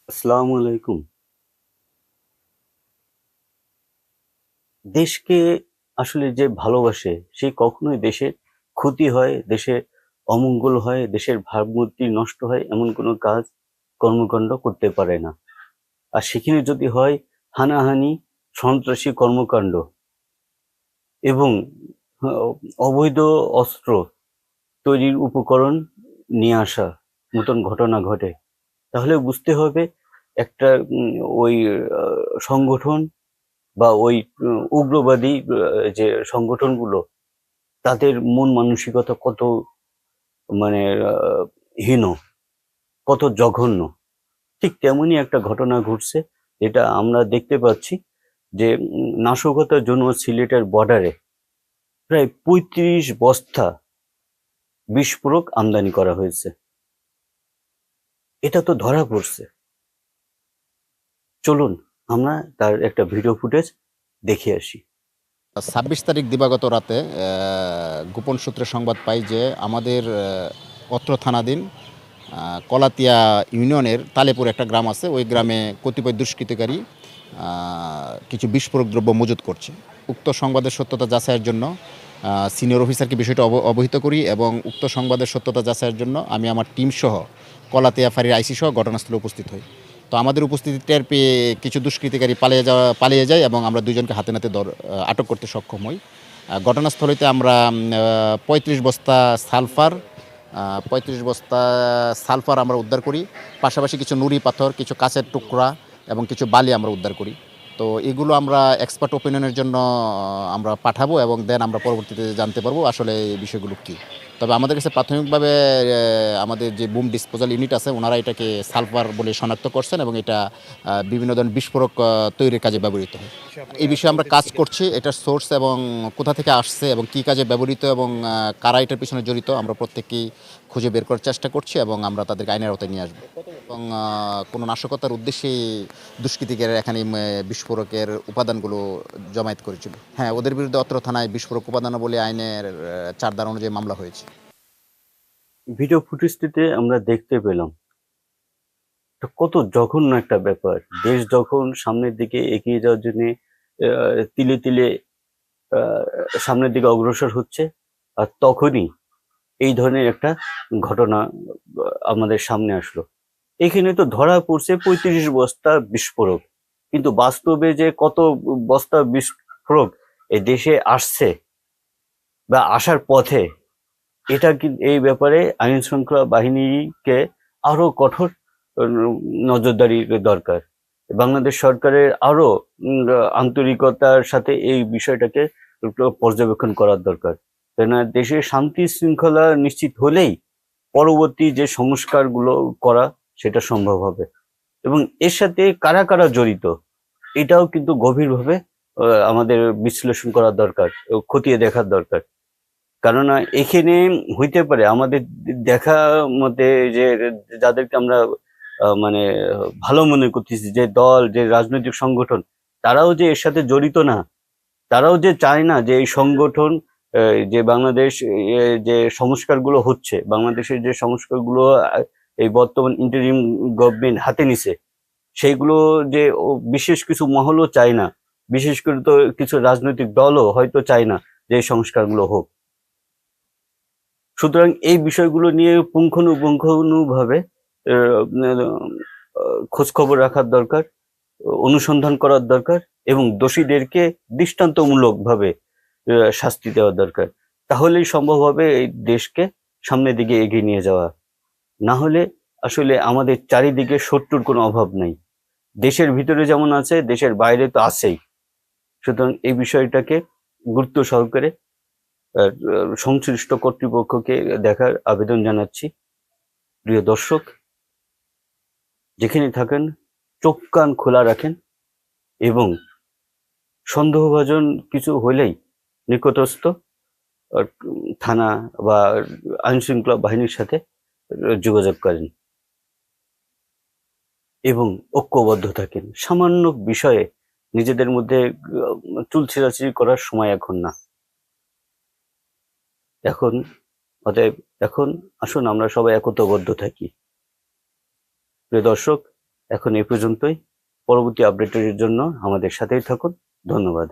আসসালামু আলাইকুম। দেশকে আসলে যে ভালোবাসে সে কখনোই দেশের ক্ষতি হয়, দেশের অমঙ্গল হয়, দেশের ভাবমূর্তি নষ্ট হয় এমন কোনো কাজ কর্মকাণ্ড করতে পারে না। আর সেখানে যদি হয় হানাহানি, সন্ত্রাসী কর্মকাণ্ড এবং অ অবৈধ অস্ত্র তৈরির উপকরণ নিয়ে আসা মতন ঘটনা ঘটে, তাহলে বুঝতে হবে একটা ওই আ সংগঠন বা ওই উগ্রবাদী যে সংগঠনগুলো তাদের মন মানসিকতা কত মানে আ হীন, কত জঘন্য। ঠিক তেমনই একটা ঘটনা ঘটছে যেটা আমরা দেখতে পাচ্ছি যে নাশকতার জন্য সিলেটের বর্ডারে প্রায় ৩৫ বস্তা বিস্ফোরক আমদানি করা হয়েছে। এটা তো ধরা পড়ছে। চলুন আমরা তার একটা ভিডিও ফুটেজ দেখে আসি। ২৬ তারিখ দিবাগত রাতে গোপন সূত্রে সংবাদ পাই যে আমাদের অত্র থানাধীন কলাতিয়া ইউনিয়নের তালেপুর একটা গ্রাম আছে, ওই গ্রামে কতিপয় দুষ্কৃতকারী কিছু বিস্ফোরক দ্রব্য মজুত করছে। উক্ত সংবাদের সত্যতা যাচাইয়ের জন্য সিনিয়র অফিসারকে বিষয়টা অবহিত করি এবং উক্ত সংবাদের সত্যতা যাচাইয়ের জন্য আমি আমার টিমসহ কলাতিয়া ফাঁড়ির আইসি সহ ঘটনাস্থলে উপস্থিত হই। তো আমাদের উপস্থিতি টের পেয়ে কিছু দুষ্কৃতিকারী পালিয়ে যায় এবং আমরা দুজনকে হাতে নাতে আটক করতে সক্ষম হই। ঘটনাস্থলেতে আমরা ৩৫ বস্তা সালফার ৩৫ বস্তা সালফার আমরা উদ্ধার করি। পাশাপাশি কিছু নুড়ি পাথর, কিছু কাঁচের টুকরা এবং কিছু বালি আমরা উদ্ধার করি। তো এগুলো আমরা এক্সপার্ট ওপিনিয়নের জন্য আমরা পাঠাবো এবং দেন আমরা পরবর্তীতে জানতে পারবো আসলে এই বিষয়গুলো কী। তবে আমাদের কাছে প্রাথমিকভাবে আমাদের যে বুম ডিসপোজাল ইউনিট আছে ওনারা এটাকে সালফার বলে শনাক্ত করছেন এবং এটা বিভিন্ন ধরনের বিস্ফোরক তৈরির কাজে ব্যবহৃত হয়। এই বিষয়ে আমরা কাজ করছি। এটার সোর্স এবং কোথা থেকে আসছে এবং কী কাজে ব্যবহৃত এবং কারা এটার পিছনে জড়িত আমরা প্রত্যেকেই খুঁজে বের করার চেষ্টা করছি এবং আমরা তাদেরকে আইনের আওতায় নিয়ে আসবো এবং কোনো নাশকতার উদ্দেশ্যেই দুষ্কৃতিকারীরা এখানে বিস্ফোরকের উপাদানগুলো জমায়েত করেছিল। হ্যাঁ, ওদের বিরুদ্ধে অত্র থানায় বিস্ফোরক উপাদান বলে আইনের ৪ ধারা অনুযায়ী মামলা হয়েছে। ভিডিও ফুটেজটিতে আমরা দেখতে পেলাম এটা কত জঘন্য একটা ব্যাপার। দেশ যখন সামনের দিকে এগিয়ে যাওয়ার জন্যে তিলে, তিলে আ সামনের দিকে অগ্রসর হচ্ছে, আর তখনই এই ধরনের একটা ঘটনা আমাদের সামনে আসলো। এখানে তো ধরা পড়ছে ৩৫ বস্তা বিস্ফোরক। কিন্তু বাস্তবে যে কত বস্তা বিস্ফোরক এ দেশে আসছে বা আসার পথে, এটা এই ব্যাপারে আইন শৃঙ্খলা বাহিনীকে আরো কঠোর নজরদারি দরকার। বাংলাদেশ সরকারের আরো আন্তরিকতার সাথে এই বিষয়টাকে একটু পর্যবেক্ষণ করার দরকার। কেননা দেশের শান্তি শৃঙ্খলা নিশ্চিত হলেই পরবর্তী যে সংস্কারগুলো করা সেটা সম্ভব হবে। এবং এর সাথে কারা, কারা জড়িত এটাও কিন্তু গভীরভাবে আমাদের বিশ্লেষণ করা দরকার, খতিয়ে দেখার দরকার। কেননা এখানে হইতে পারে আমাদের দেখা মতে যে যাদেরকে আমরা মানে ভালো মনে করতেছি, যে দল, যে রাজনৈতিক সংগঠন, তারাও যে এর সাথে জড়িত না। তারাও যে চায় না যে এই সংগঠন যে বাংলাদেশ যে সংস্কারগুলো হচ্ছে, বাংলাদেশের যে সংস্কারগুলো এই বর্তমান ইন্টারিম গভর্নমেন্ট হাতে নিছে, সেইগুলো যে বিশেষ কিছু মহলও চায় না। বিশেষ করে তো কিছু রাজনৈতিক দলও হয়তো চায় না যে এই সংস্কারগুলো হোক। সুতরাং এই বিষয়গুলো নিয়ে পুঙ্খানুপুঙ্খানুভাবে আ খোঁজখবর রাখার দরকার, অনুসন্ধান করার দরকার এবং দোষীদেরকে দৃষ্টান্তমূলকভাবে শাস্তি দেওয়া দরকার। তাহলেই সম্ভব হবে এই দেশকে সামনের দিকে এগিয়ে নিয়ে যাওয়া। না হলে আসলে আমাদের চারিদিকে শত্রুর কোনো অভাব নাই। দেশের ভিতরে যেমন আছে, দেশের বাইরে তো আছেই। সুতরাং এই বিষয়টাকে গুরুত্ব সহকারে আ সংশ্লিষ্ট কর্তৃপক্ষকে দেখার আবেদন জানাচ্ছি। প্রিয় দর্শক, যেখানেই থাকেন চোখ কান খোলা রাখেন এবং সন্দেহভাজন কিছু হলেই নিকটস্থ থানা বা আইনশৃঙ্খলা বাহিনীর সাথে যোগাযোগ করেন এবং ঐক্যবদ্ধ থাকেন। সামান্য বিষয়ে নিজেদের মধ্যে চুল ছেঁড়াছেঁড়ি করার সময় এখন না। এখন অতএব এখন আসুন আমরা সবাই একতাবদ্ধ থাকি। প্রিয় দর্শক, এখন এই পর্যন্তই। পরবর্তী আপডেটের জন্য আমাদের সাথেই থাকুন। ধন্যবাদ।